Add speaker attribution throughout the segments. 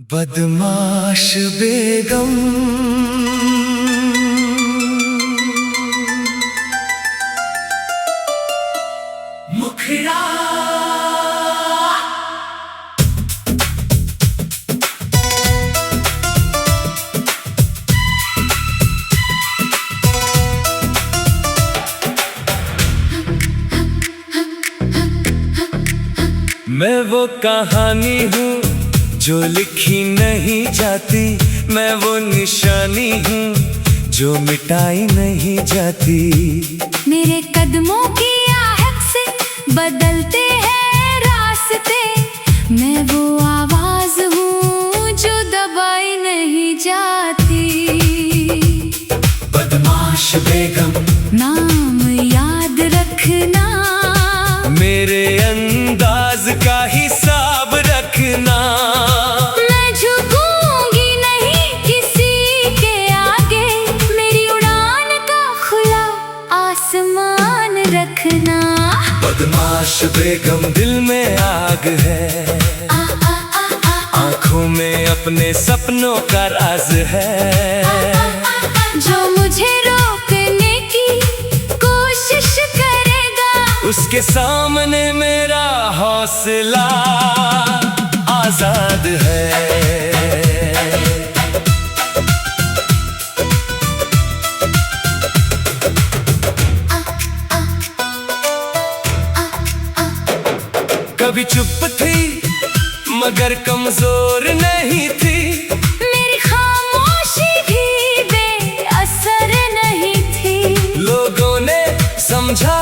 Speaker 1: बदमाश बेगम मुखड़ा मैं वो कहानी हूँ जो लिखी नहीं जाती, मैं वो निशानी हूँ जो मिटाई नहीं जाती।
Speaker 2: मेरे कदमों की आहट से बदलते हैं रास्ते, मैं वो आवाज हूँ जो दबाई नहीं जाती।
Speaker 1: बदमाश बेगम
Speaker 2: नाम याद रखना,
Speaker 1: मेरे अंदाज का हिसाब रखना।
Speaker 2: मैं झुकूंगी नहीं किसी के आगे, मेरी उड़ान का खुला आसमान रखना।
Speaker 1: बदमाश बेगम दिल में आग है, आँखों में अपने सपनों का राज है।
Speaker 2: जो मुझे रोकने की कोशिश करेगा,
Speaker 1: उसके सामने मेरा हौसला आजाद है। कभी चुप थी मगर कमजोर नहीं थी,
Speaker 2: मेरी खामोशी भी बेअसर नहीं थी।
Speaker 1: लोगों ने समझा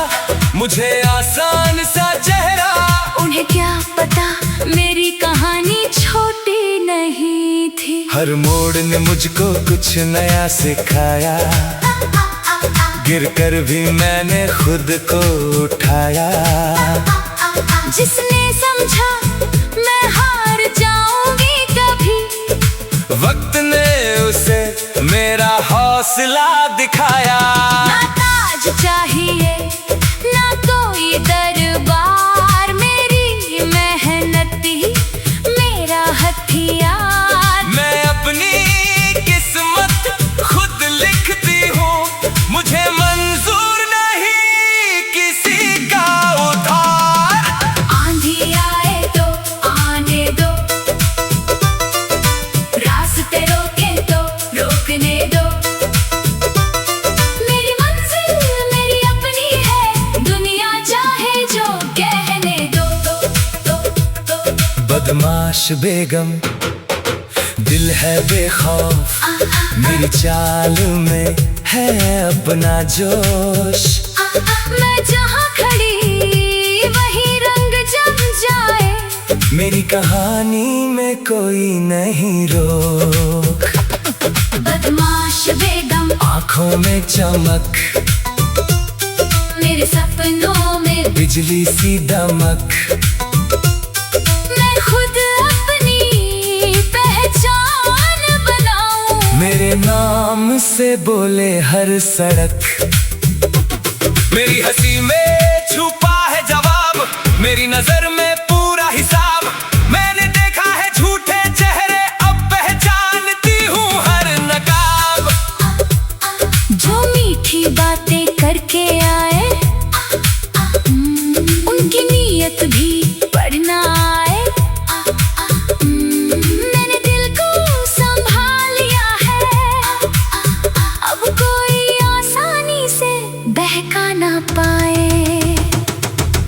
Speaker 1: मुझे आसान सा चेहरा,
Speaker 2: उन्हें क्या पता मेरी कहानी छोटी नहीं थी।
Speaker 1: हर मोड़ ने मुझको कुछ नया सिखाया, गिरकर भी मैंने खुद को उठाया।
Speaker 2: जिसने समझा मैं हार जाऊंगी कभी,
Speaker 1: वक्त ने उसे मेरा हौसला दिखाया।
Speaker 2: ना ताज चाहिए ना कोई दरबार, मेरी मेहनत ही मेरा हथियार।
Speaker 1: मैं अपनी किस्मत खुद लिखती हूँ, मुझे मंजूर नहीं किसी का उधार।
Speaker 2: आंधी आए तो आने दो, रास्ते रोके तो रोकने दो। मेरी मंजिल मेरी अपनी है, दुनिया चाहे जो कहने दो।
Speaker 1: बदमाश बेगम दिल है बेखौफ, मेरी चाल में है अपना जोश।
Speaker 2: मैं जहाँ खड़ी वही रंग जम जाए,
Speaker 1: मेरी कहानी में कोई नहीं रोक।
Speaker 2: बदमाश बेगम
Speaker 1: आँखों में चमक,
Speaker 2: मेरे सपनों में
Speaker 1: बिजली सी दमक।
Speaker 2: मैं खुद अपनी पहचान बनाऊं,
Speaker 1: मेरे नाम से बोले हर सड़क। मेरी हंसी में छुपा है जवाब, मेरी नजर में पूरा हिसाब। मैंने देखा है झूठे चेहरे, अब पहचानती हूँ हर नकाब।
Speaker 2: जो मीठी बातें करके आए, उनकी नीयत भी पढ़ना आए। मैंने दिल को संभाल लिया है, अब कोई आसानी से बहका ना पाए।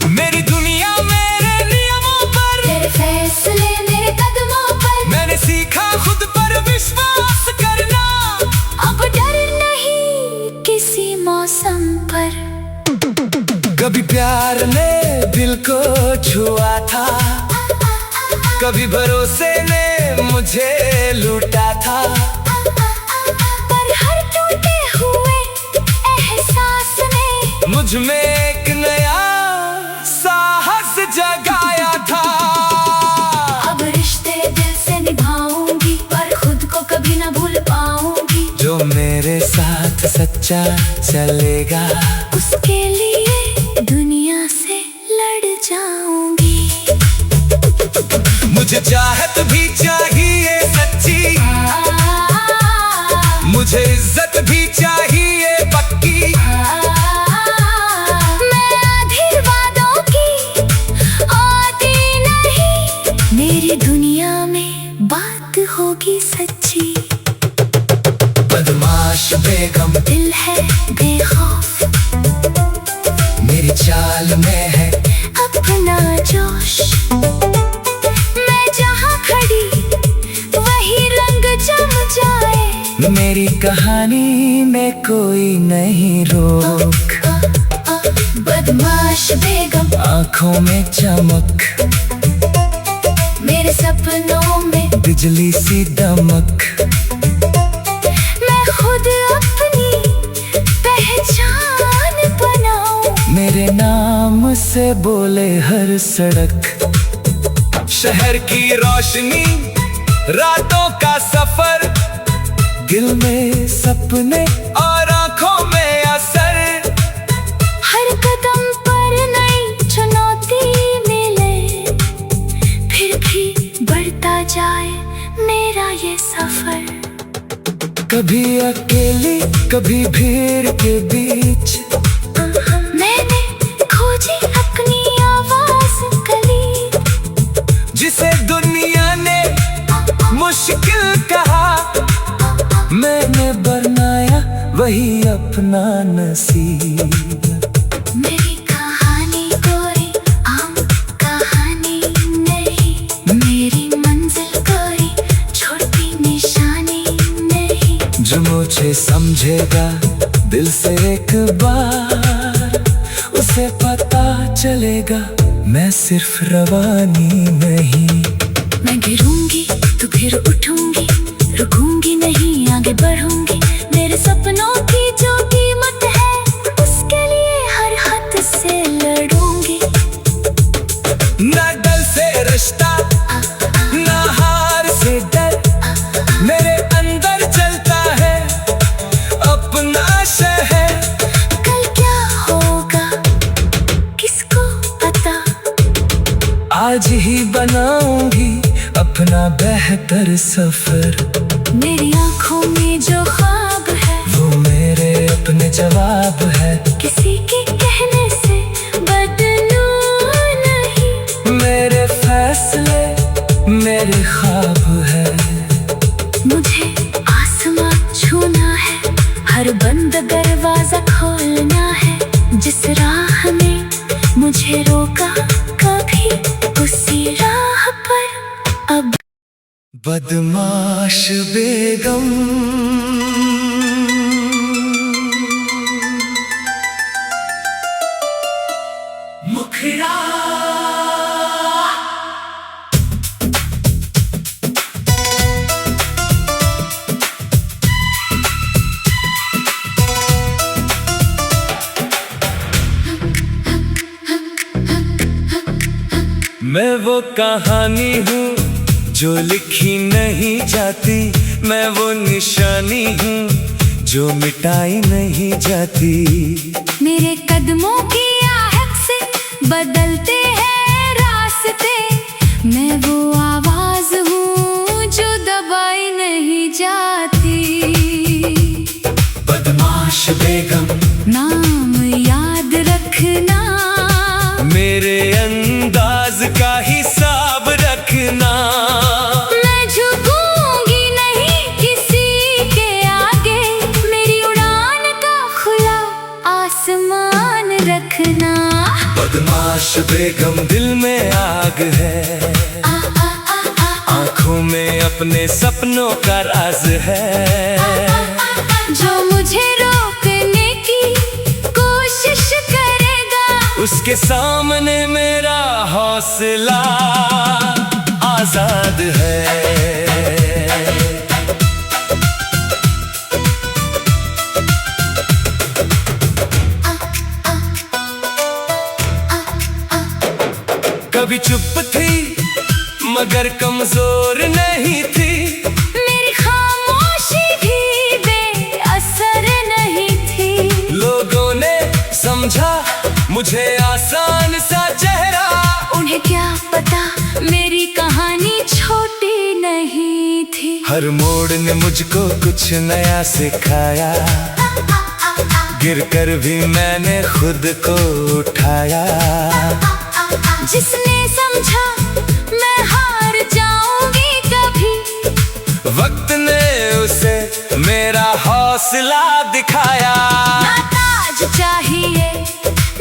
Speaker 1: मेरी दुनिया मेरे नियमों पर,
Speaker 2: तेरे फैसले मेरे कदमों पर।
Speaker 1: मैंने सीखा खुद पर विश्वास करना।
Speaker 2: अब डर नहीं किसी मौसम पर।
Speaker 1: कभी प्यार ने दिल को छुआ था, कभी भरोसे ने मुझे लूटा था।
Speaker 2: पर हर टूटे हुए एहसास ने
Speaker 1: मुझ में एक नया साहस जगाया था।
Speaker 2: अब रिश्ते दिल से निभाऊंगी, पर खुद को कभी ना भूल पाऊंगी।
Speaker 1: जो मेरे साथ सच्चा चलेगा,
Speaker 2: उसके लिए दुनिया से लड़ जाऊंगी।
Speaker 1: मुझे चाहत भी चाहिए
Speaker 2: दुनिया में बात होगी सच्ची।
Speaker 1: बदमाश बेगम
Speaker 2: दिल है बेखौफ,
Speaker 1: मेरी चाल में है
Speaker 2: अपना जोश। मैं जहाँ खड़ी वही रंग जम जाए।
Speaker 1: मेरी कहानी में कोई नहीं रोक।
Speaker 2: बदमाश बेगम
Speaker 1: आंखों में चमक,
Speaker 2: मेरे सपनों में
Speaker 1: बिजली सी दमक।
Speaker 2: मैं खुद अपनी पहचान बनाऊं।
Speaker 1: मेरे नाम से बोले हर सड़क। शहर की रोशनी, रातों का सफर, दिल में सपने और आंखों में असर।
Speaker 2: हर कदम पर नई चुनौती मिले, फिर भी बढ़ता जाए मेरा ये सफर।
Speaker 1: कभी अकेली कभी भीड़ के बीच,
Speaker 2: मैंने खोजी अपनी आवाज गली।
Speaker 1: जिसे दुनिया ने मुश्किल कहा, मैंने बनाया वही अपना नसीब।
Speaker 2: मेरी कहानी कोई आम कहानी नहीं, मेरी मंजिल कोई छोटी निशानी नहीं।
Speaker 1: जो मुझे समझेगा दिल से एक बार, उसे पता चलेगा मैं सिर्फ रवानी नहीं।
Speaker 2: मैं गिरूंगी तो फिर उठूंगी, रुकूंगी नहीं आगे बढ़ूंगी। मेरे सपनों की जो कीमत है, उसके लिए हर हद से लड़ूंगी।
Speaker 1: ना डर से रिश्ता, ना हार से डर, मेरे अंदर चलता है अपना शहर।
Speaker 2: कल क्या होगा किसको पता,
Speaker 1: आज ही बनाऊंगी अपना बेहतर सफर।
Speaker 2: मेरी आंखों में जो ख्वाब है,
Speaker 1: वो मेरे अपने जवाब है।
Speaker 2: किसी के कहने से बदलूं नहीं।
Speaker 1: मेरे फैसले मेरे ख्वाब है।
Speaker 2: मुझे आसमां छूना है, हर बंद दरवाजा खोलना है। जिस राह में मुझे रोका कभी, उसी राह पर अब।
Speaker 1: बदमाश बेगम मुखड़ा। मैं वो कहानी हूँ जो लिखी नहीं जाती, मैं वो निशानी हूँ जो मिटाई नहीं जाती।
Speaker 2: मेरे कदमों की आहट से बदलते हैं रास्ते। मैं वो आवाज हूँ जो दबाई नहीं जाती।
Speaker 1: बदमाश बेगम
Speaker 2: नाम याद रखना,
Speaker 1: मेरे अंदाज का हिसाब रखना।
Speaker 2: मैं झुकूंगी नहीं किसी के आगे। मेरी उड़ान का खुला आसमान रखना।
Speaker 1: बदमाश बेगम दिल में आग है, आंखों में अपने सपनों का राज है।
Speaker 2: जो मुझे रोकने की कोशिश करेगा,
Speaker 1: उसके सामने मेरा हौसला आजाद है। कभी चुप थी मगर कमजोर नहीं थी।
Speaker 2: मेरी खामोशी भी बेअसर नहीं थी।
Speaker 1: लोगों ने समझा मुझे आसान सा चेहरा।
Speaker 2: उन्हें क्या पता मेरी कहानी छोटी नहीं थी।
Speaker 1: हर मोड़ ने मुझको कुछ नया सिखाया, गिरकर भी मैंने खुद को उठाया।
Speaker 2: जिसने समझा मैं हार जाऊंगी,
Speaker 1: वक्त ने उसे मेरा हौसला दिखाया।
Speaker 2: ना ताज चाहिए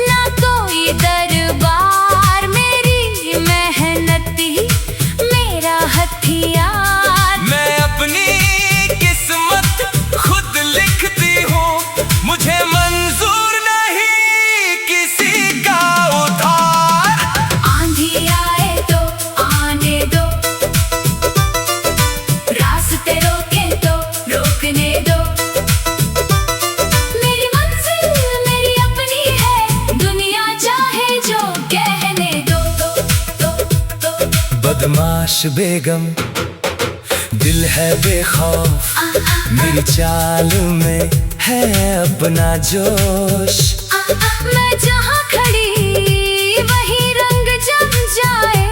Speaker 2: ना कोई दरबार, मेरी मेहनत ही मेरा हथियार।
Speaker 1: मैं अपनी किस्मत खुद लिखती हूँ, मुझे मंजूर नहीं किसी का उधार।
Speaker 2: आंधी आए तो आने दो, रास्ते रोके तो रोकने दो, मेरी मंजिल मेरी अपनी है, दुनिया चाहे जो कहने दो।
Speaker 1: बदमाश बेगम दिल है बेखौफ, मेरी चाल में है अपना जोश।
Speaker 2: मैं जहाँ खड़ी वही रंग जम जाए,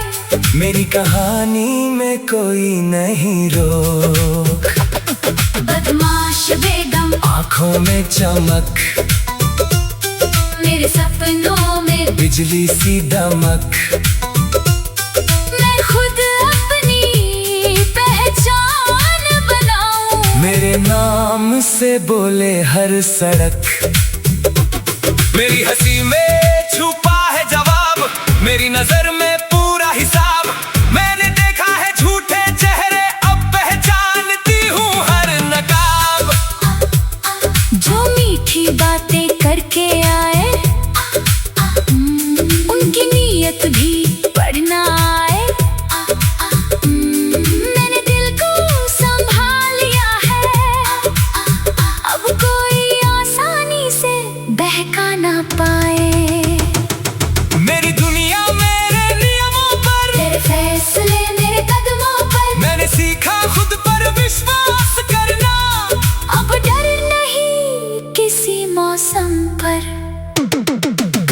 Speaker 1: मेरी कहानी में कोई नहीं रोक।
Speaker 2: बदमाश बेगम
Speaker 1: आंखों में चमक,
Speaker 2: मेरे सपनों में
Speaker 1: बिजली सी दमक।
Speaker 2: मैं खुद अपनी पहचान बनाऊं,
Speaker 1: मेरे नाम से बोले हर सड़क। मेरी हंसी में छुपा है जवाब, मेरी नजर में पूरा हिसाब। मैंने देखा है झूठे चेहरे, अब पहचानती हूँ हर नकाब।
Speaker 2: जो मीठी बातें करके आए, उनकी नीयत भी पढ़ना आए। मैंने दिल को संभाल लिया है, अब कोई आसानी से बहका ना पाए।
Speaker 1: मेरी दुनिया मेरे नियमों पर,
Speaker 2: तेरे फैसले मेरे कदमों पर,
Speaker 1: मैंने सीखा खुद पर विश्वास करना।
Speaker 2: अब डर नहीं किसी मौसम पर।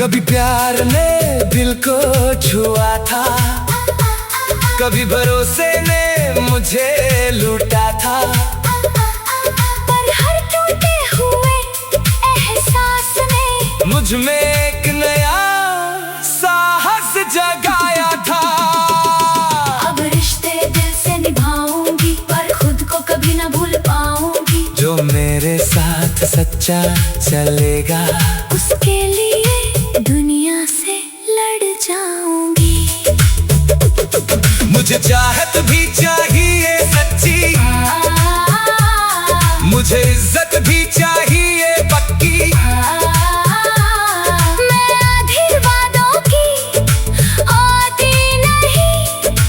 Speaker 1: कभी प्यार ने दिल को छुआ था, कभी भरोसे ने मुझे लूटा था।
Speaker 2: पर हर टूटे हुए एहसास ने
Speaker 1: मुझ में एक नया साहस जगाया था।
Speaker 2: अब रिश्ते दिल से निभाऊंगी, पर खुद को कभी ना भूल पाऊंगी।
Speaker 1: जो मेरे साथ सच्चा चलेगा,
Speaker 2: उसके लिए दुनिया से लड़ जाऊंगी।
Speaker 1: मुझे चाहत भी चाहिए सच्ची, मुझे इज्जत भी चाहिए पक्की।
Speaker 2: मैं आधी वादों की आती नहीं,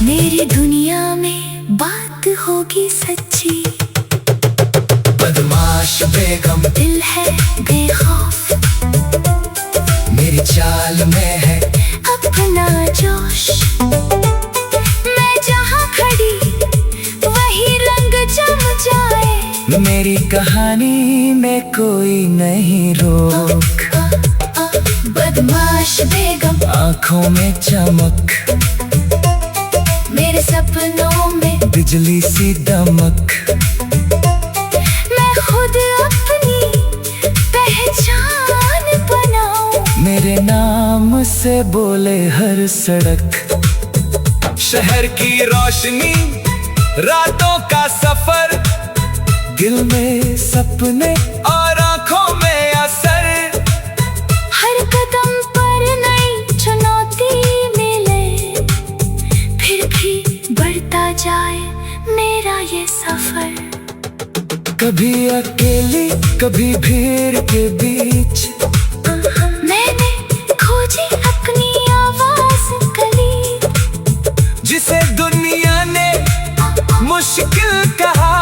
Speaker 2: मेरी दुनिया में बात होगी सच्ची।
Speaker 1: बदमाश बेगम
Speaker 2: दिल है बेखौफ,
Speaker 1: मेरी चाल में है
Speaker 2: अपना जोश। मैं जहाँ खड़ी वही रंग जम जाए,
Speaker 1: मेरी कहानी में कोई नहीं रोक।
Speaker 2: बदमाश बेगम
Speaker 1: आंखों में चमक,
Speaker 2: मेरे सपनों में
Speaker 1: बिजली सी दमक।
Speaker 2: मैं खुद अपनी पहचान बनाऊं,
Speaker 1: मेरे नाम से बोले हर सड़क। शहर की रोशनी, रातों का सफर, दिल में सपने और आंखों में असर।
Speaker 2: हर कदम पर नई चुनौती मिले, फिर भी बढ़ता जाए मेरा ये सफर।
Speaker 1: कभी अकेली कभी भीड़ के बीच,
Speaker 2: मैंने खोजी अपनी आवाज गली।
Speaker 1: जिसे दुनिया ने मुश्किल कहा,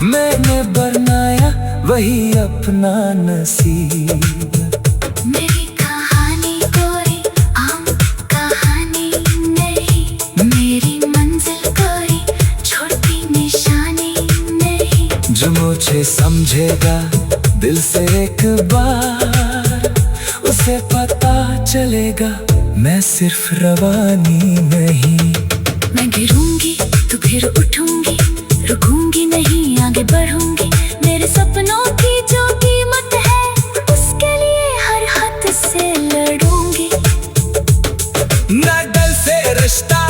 Speaker 1: मैंने बनाया वही अपना नसीब।
Speaker 2: मेरी कहानी कोई आम कहानी नहीं, मेरी मंजिल कोई छोटी निशानी नहीं।
Speaker 1: जो मुझे समझेगा दिल से एक बार, उसे पता चलेगा मैं सिर्फ रवानी नहीं।
Speaker 2: मैं गिरूंगी तो फिर उठूंगी, रुकूंगी नहीं आगे बढ़ूंगी। मेरे सपनों की जो कीमत है, उसके लिए हर हद से लड़ूंगी।
Speaker 1: ना डर से रिश्ता,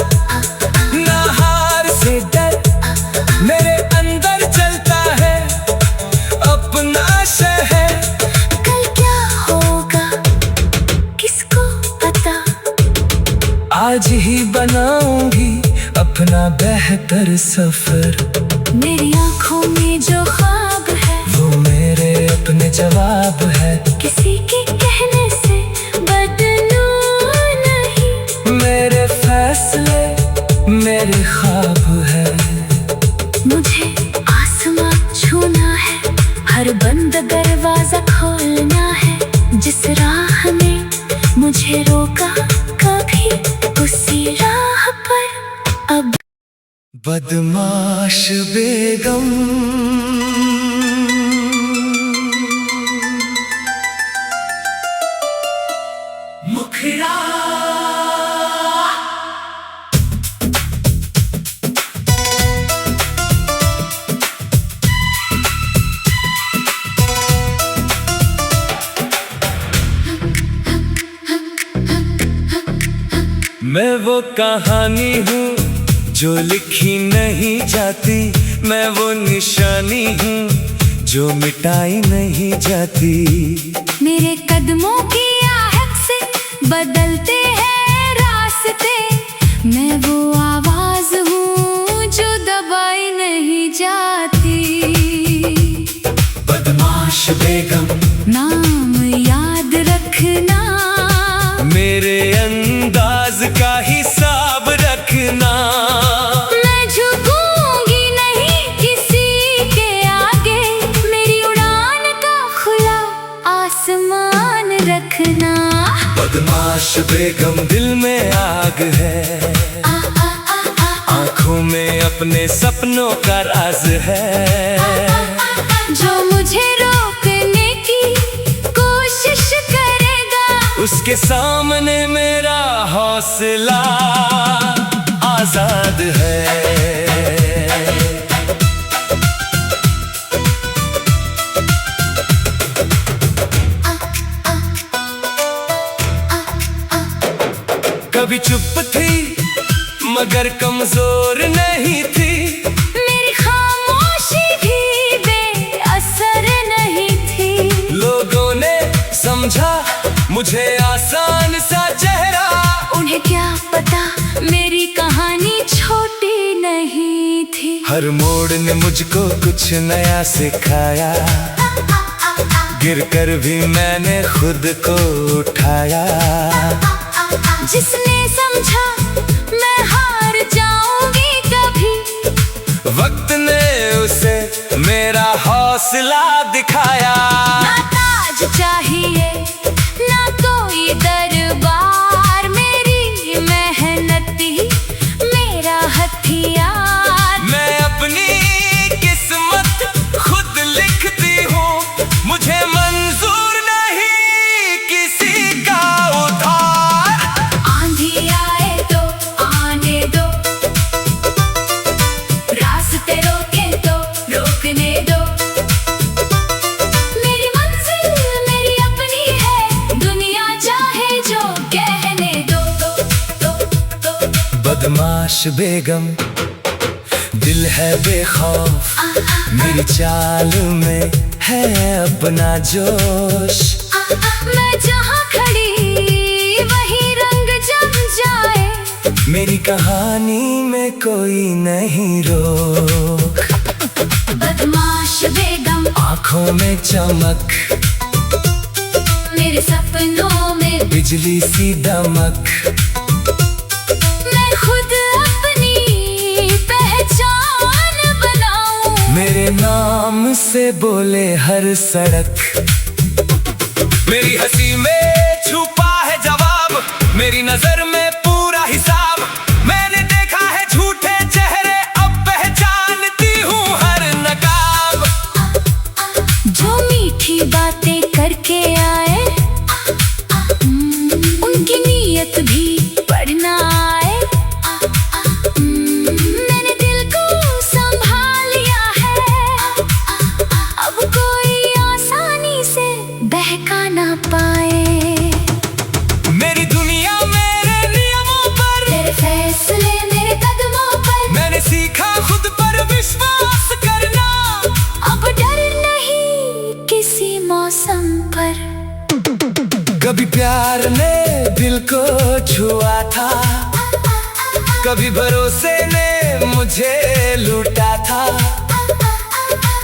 Speaker 1: ना हार से डर, हर सफर।
Speaker 2: मेरी आंखों में जो ख्वाब है
Speaker 1: वो मेरे अपने जवाब है।
Speaker 2: किसी के कहने से बदलू नहीं।
Speaker 1: मेरे फैसले मेरे ख्वाब है।
Speaker 2: मुझे आसमां छूना है, हर बंद दरवाजा खोलना है। जिस राह ने मुझे रोका कभी उसी राह पर अब।
Speaker 1: बदमाश बेगम मुखड़ा। मैं वो कहानी हूँ जो लिखी नहीं जाती। मैं वो निशानी हूँ जो मिटाई नहीं जाती।
Speaker 2: मेरे कदमों की आहट से बदलते हैं रास्ते। मैं वो आवाज हूँ जो दबाई नहीं जाती।
Speaker 1: बदमाश बेगम
Speaker 2: नाम याद रखना,
Speaker 1: मेरे अंदाज का हिसाब रखना।
Speaker 2: मैं झुकूंगी नहीं किसी के आगे। मेरी उड़ान का खुला आसमान रखना।
Speaker 1: बदमाश बेगम दिल में आग है, आँखों में अपने सपनों का राज है।
Speaker 2: जो मुझे रोकने की कोशिश करेगा
Speaker 1: उसके सामने मेरा हौसला आजाद है। कभी चुप थी मगर कमजोर नहीं थी।
Speaker 2: मेरी खामोशी भी बेअसर नहीं थी।
Speaker 1: लोगों ने समझा मुझे आसान सा चेहरा।
Speaker 2: उन्हें क्या पता मेरी कहानी छोटी नहीं थी।
Speaker 1: हर मोड़ ने मुझको कुछ नया सिखाया। गिरकर भी मैंने खुद को उठाया।
Speaker 2: जिसने समझा मैं हार जाऊंगी कभी,
Speaker 1: वक्त ने उसे मेरा हौसला दिखाया।
Speaker 2: ना ताज चाहिए ना कोई दरबार। मेरी मेहनत ही मेरा हथियार।
Speaker 1: मैं अपनी किस्मत खुद लिखती हूँ। मुझे मंजूर नहीं किसी का उधार।
Speaker 2: आंधी आए तो आने दो, रास्ते रोके तो रोकने दो। मेरी मंजिल मेरी अपनी है, दुनिया चाहे जो कहने दो।
Speaker 1: बदमाश बेगम दिल है बेखौफ। मेरी चाल में है अपना जोश।
Speaker 2: मैं जहाँ खड़ी वही रंग जम जाए।
Speaker 1: मेरी कहानी में कोई नहीं रोक।
Speaker 2: बदमाश बेगम
Speaker 1: आँखों में चमक,
Speaker 2: मेरे सपनों में
Speaker 1: बिजली सी दमक।
Speaker 2: मैं खुद अपनी पहचान बनाऊं।
Speaker 1: मेरे नाम से बोले हर सड़क। मेरी हंसी में छुपा है जवाब, मेरी नजर में पूरा हिसाब। मैंने देखा है झूठे चेहरे, अब पहचानती हूँ हर नकाब।
Speaker 2: जो मीठी बातें करके आए, उनकी नीयत भी पढ़ना आए। मैंने दिल को संभाल लिया है, अब कोई आसानी से बहका ना पाए।
Speaker 1: मेरी दुनिया मेरे नियमों पर,
Speaker 2: तेरे फैसले मेरे कदमों पर।
Speaker 1: मैंने सीखा खुद पर विश्वास करना।
Speaker 2: अब डर नहीं किसी मौसम पर।
Speaker 1: कभी प्यार ने दिल को छुआ था, कभी भरोसे ने मुझे लूटा था,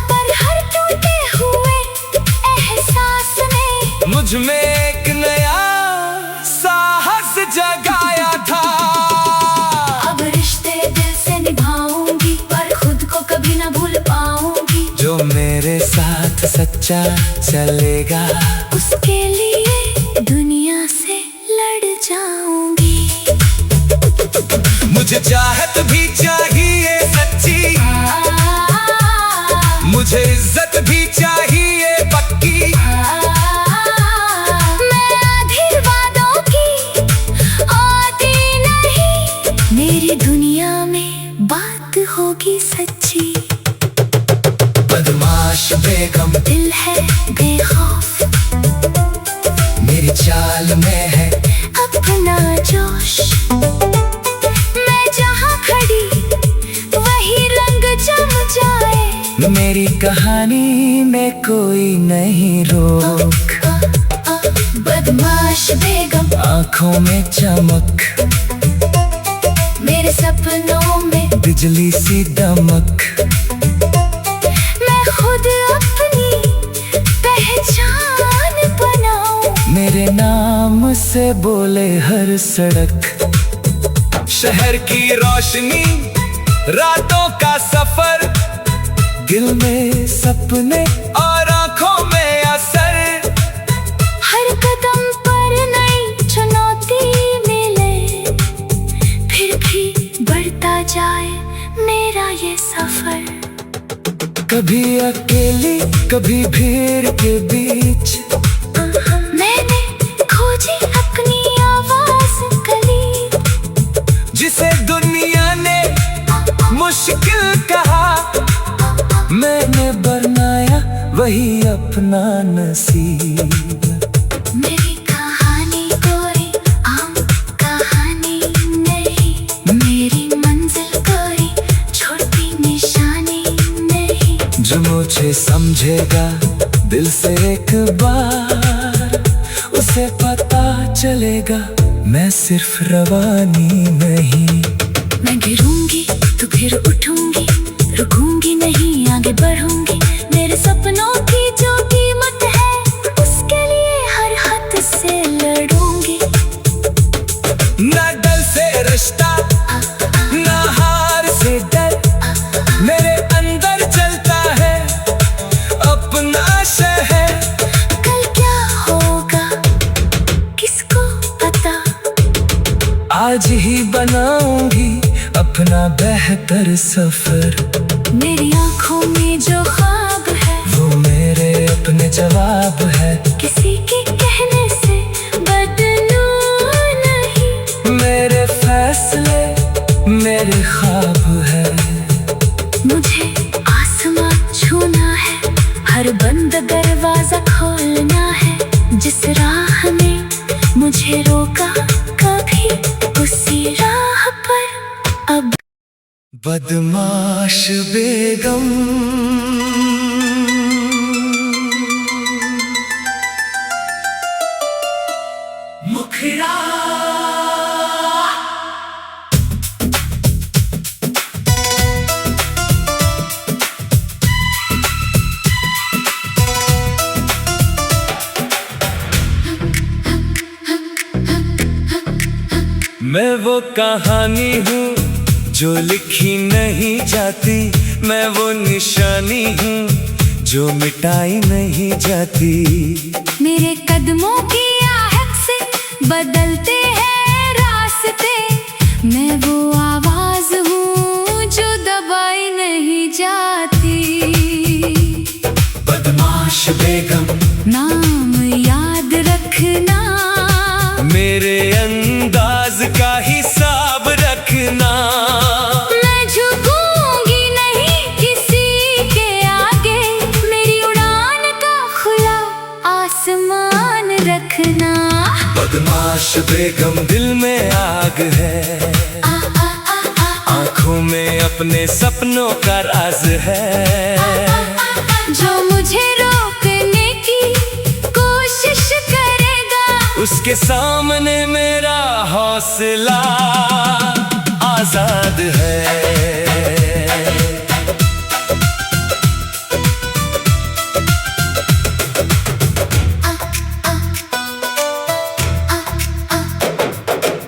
Speaker 2: पर हर टूटे हुए एहसास ने
Speaker 1: मुझ में एक नया साहस जगाया था।
Speaker 2: अब रिश्ते दिल से निभाऊंगी, पर खुद को कभी ना भूल पाऊंगी।
Speaker 1: जो मेरे साथ सच्चा चलेगा,
Speaker 2: उसके लिए दुनिया से लड़ जाऊंगी।
Speaker 1: मुझे चाहत भी चाहिए सच्ची, मुझे इज्जत भी चाहिए पक्की।
Speaker 2: मैं आधी वादों की आती नहीं, मेरी दुनिया में बात होगी सच्ची।
Speaker 1: बदमाश बेगम
Speaker 2: दिल है बेखौफ,
Speaker 1: मेरी चाल में है
Speaker 2: अपना जोश। मैं जहाँ खड़ी वही रंग जम जाए,
Speaker 1: मेरी कहानी में कोई नहीं रोक।
Speaker 2: बदमाश बेगम
Speaker 1: आंखों में चमक,
Speaker 2: मेरे सपनों में
Speaker 1: बिजली सी दमक।
Speaker 2: मैं खुद अपनी पहचान बनाऊं,
Speaker 1: मेरे नाम से बोले हर सड़क। शहर की रोशनी, रातों का सफर, दिल में सपने और आंखों में असर।
Speaker 2: हर कदम पर नई चुनौती मिले, फिर भी बढ़ता जाए मेरा ये सफर।
Speaker 1: कभी अकेली कभी भीड़ के बीच,
Speaker 2: मैंने खोजी अपनी आवाज गली।
Speaker 1: जिसे दुनिया ने मुश्किल कहा, मैंने बनाया वही अपना नसीब।
Speaker 2: मेरी कहानी कोई आम कहानी नहीं, मेरी मंजिल कोई छोटी निशानी नहीं।
Speaker 1: जो मुझे समझेगा दिल से एक बार, उसे पता चलेगा मैं सिर्फ रवानी नहीं।
Speaker 2: मैं गिरूंगी तो फिर उठूंगी, रुकूंगी नहीं आगे बढ़ूंगी। मेरे सपनों की जो कीमत है, उसके लिए हर हद से लड़ूंगी।
Speaker 1: ना डर से रिश्ता, ना हार से डर, मेरे अंदर चलता है अपना शहर।
Speaker 2: कल क्या होगा किसको पता,
Speaker 1: आज ही बनाऊंगी अपना बेहतर सफर।
Speaker 2: मेरी आंखों में जो ख्वाब है,
Speaker 1: वो मेरे अपने जवाब है।
Speaker 2: किसी के कहने से बदलूं नहीं,
Speaker 1: मेरे फैसले मेरे ख्वाब है।
Speaker 2: मुझे आसमां छूना है, हर बंद दरवाजा खोलना है। जिस राह में मुझे रोका कभी, उसी राह पर अब।
Speaker 1: बदमाश बेगम मुखड़ा, मैं वो कहानी हूँ जो लिखी नहीं जाती, मैं वो निशानी हूँ जो मिटाई नहीं जाती।
Speaker 2: मेरे कदमों की आहट से बदलते हैं रास्ते, मैं वो आवाज हूँ जो दबाई नहीं जाती।
Speaker 1: बदमाश बेगम
Speaker 2: नाम याद रखना,
Speaker 1: मेरे अंदाज का हिसाब रखना।
Speaker 2: मैं झुकूंगी नहीं किसी के आगे, मेरी उड़ान का खुला आसमान रखना।
Speaker 1: बदमाश बेगम दिल में आग है, आंखों में अपने सपनों का राज है।
Speaker 2: जो मुझे रोकने की कोशिश करेगा,
Speaker 1: उसके सामने मेरा हौसला आजाद है।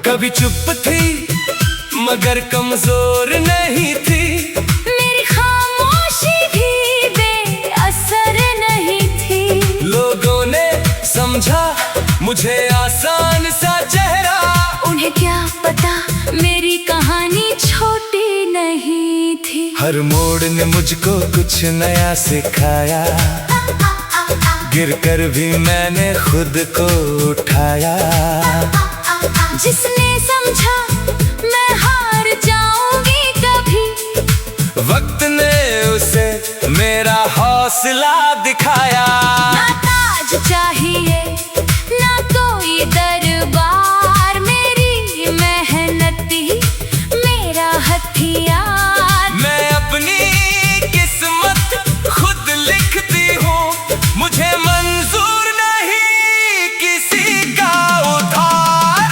Speaker 1: कभी चुप थी मगर कमजोर नहीं थी,
Speaker 2: मेरी खामोशी भी बेअसर नहीं थी।
Speaker 1: लोगों ने समझा मुझे आसान सा चेहरा,
Speaker 2: उन्हें क्या पता मेरी कहानी छोटी नहीं थी।
Speaker 1: हर मोड़ ने मुझको कुछ नया सिखाया, गिरकर भी मैंने खुद को उठाया।
Speaker 2: जिसने समझा मैं हार जाऊंगी कभी,
Speaker 1: वक्त ने उसे मेरा हौसला दिखाया।
Speaker 2: ना ताज चाहिए ना कोई दरबार, मेरी मेहनत ही मेरा हथियार।
Speaker 1: मैं अपनी किस्मत खुद लिखती हूँ, मुझे मंजूर नहीं किसी का उधार।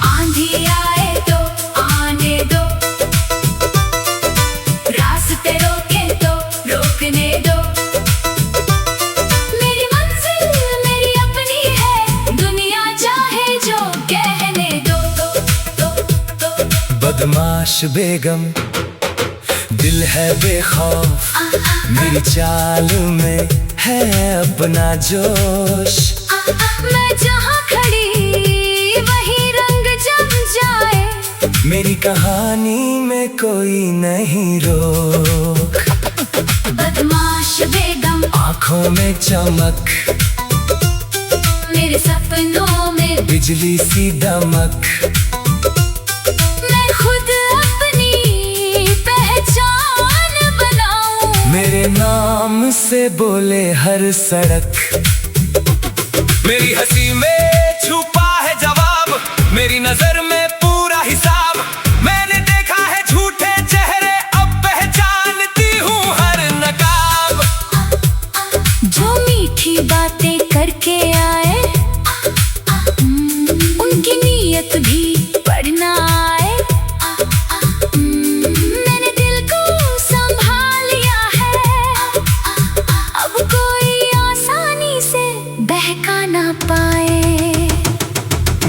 Speaker 2: आंधी आए तो आने दो, रास्ते रोके तो रोकने दो। मेरी मंजिल मेरी अपनी है, दुनिया चाहे जो कहने दो।
Speaker 1: बदमाश बेगम दिल है बेखौफ, मेरी चाल में है अपना जोश।
Speaker 2: मैं जहाँ खड़ी वही रंग जम जाए,
Speaker 1: मेरी कहानी में कोई नहीं रोक।
Speaker 2: बदमाश बेगम
Speaker 1: आंखों में चमक,
Speaker 2: मेरे सपनों में
Speaker 1: बिजली सी दमक।
Speaker 2: मैं खुद अपनी पहचान बनाऊं,
Speaker 1: मेरे नाम से बोले हर सड़क, मेरी हंसी में छुपा है जवाब, मेरी नजर में पूरा हिसाब। मैंने देखा है झूठे चेहरे, अब पहचानती हूँ हर नकाब।
Speaker 2: जो मीठी बातें करके आए, उनकी नीयत भी पढ़ना आए। मैंने दिल को संभाल लिया है, अब कोई आसानी से बहका ना पाए।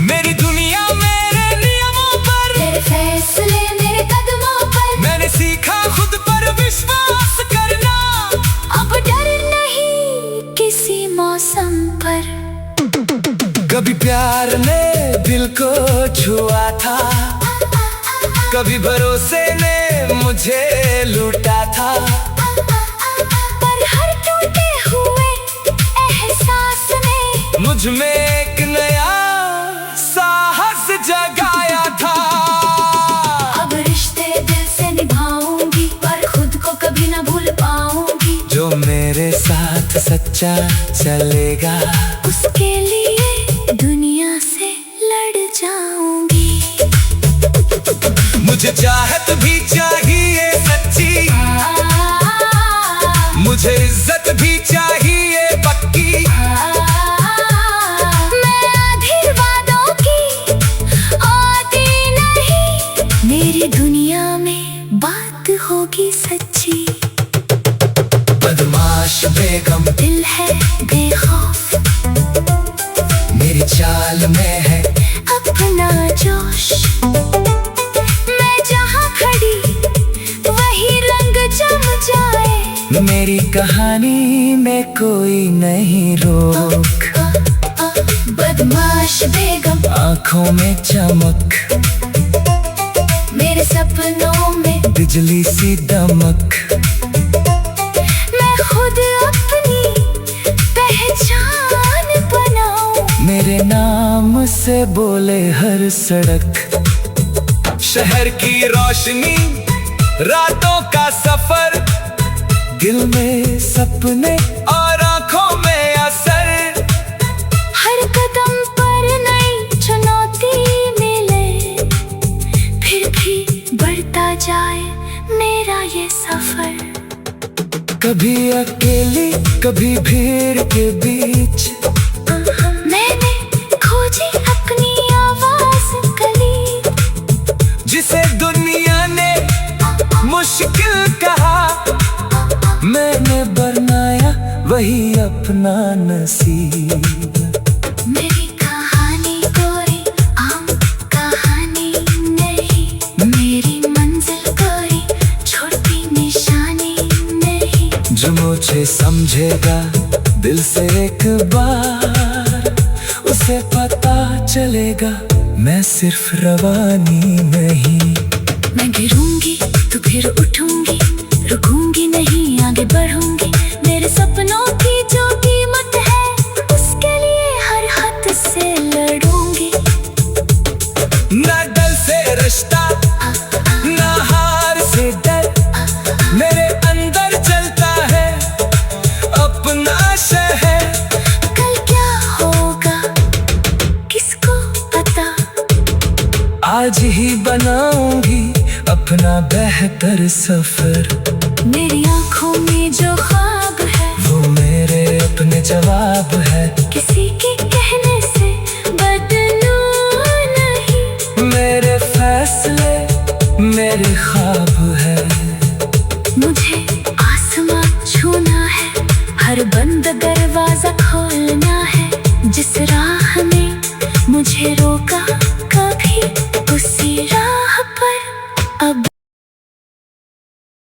Speaker 1: मेरी दुनिया मेरे नियमों पर,
Speaker 2: तेरे फैसले मेरे कदमों पर,
Speaker 1: मैंने सीखा खुद पर विश्वास करना।
Speaker 2: अब डर नहीं किसी मौसम पर।
Speaker 1: कभी प्यार ने दिल को छुआ था, कभी भरोसे ने मुझे लूटा था।
Speaker 2: पर हर टूटे हुए एहसास ने
Speaker 1: मुझ में एक नया साहस जगाया था।
Speaker 2: अब रिश्ते दिल से निभाऊंगी, पर खुद को कभी ना भूल पाऊंगी।
Speaker 1: जो मेरे साथ सच्चा चलेगा,
Speaker 2: उसके लिए दुनिया से लड़ जाऊंगी।
Speaker 1: मुझे चाहत भी चाहिए सच्ची, मुझे इज्जत भी चाहिए पक्की।
Speaker 2: मैं आधी वादों की आती नहीं, मेरी दुनिया में बात होगी सच्ची।
Speaker 1: बदमाश बेगम
Speaker 2: दिल है बेखौफ,
Speaker 1: मेरी चाल में है
Speaker 2: अपना जोश। मैं जहाँ खड़ी वही रंग जम जाए,
Speaker 1: मेरी कहानी में कोई नहीं रोक।
Speaker 2: बदमाश बेगम
Speaker 1: आंखों में चमक,
Speaker 2: मेरे सपनों में
Speaker 1: बिजली सी दमक।
Speaker 2: मैं खुद अपनी पहचान बनाऊं,
Speaker 1: मेरे नाम से बोले हर सड़क। शहर की रोशनी, रातों का सफर, दिल में सपने और आंखों में असर।
Speaker 2: हर कदम पर नई चुनौती मिले, फिर भी बढ़ता जाए मेरा ये सफर।
Speaker 1: कभी अकेली कभी भीड़ के बीच,
Speaker 2: मैंने खोजी अपनी आवाज गली,
Speaker 1: जिसे दुनिया वही अपना नसीब।
Speaker 2: मेरी कहानी कोई आम कहानी नहीं, मेरी मंजिल कोई छोटी निशानी नहीं।
Speaker 1: जो मुझे समझेगा दिल से एक बार, उसे पता चलेगा मैं सिर्फ रवानी नहीं।
Speaker 2: मैं गिरूंगी तो फिर उठूंगी, रुकूंगी नहीं आगे बढ़ूंगी। मेरे सपनों की जो कीमत है, उसके लिए हर हद से लड़ूंगी।
Speaker 1: ना डर से रिश्ता, ना हार से डर, मेरे अंदर चलता है अपना शहर।
Speaker 2: कल क्या होगा किसको पता,
Speaker 1: आज ही बनाऊंगी अपना बेहतर सफर।
Speaker 2: मेरी आंखों में जो ख्वाब है,
Speaker 1: वो मेरे अपने जवाब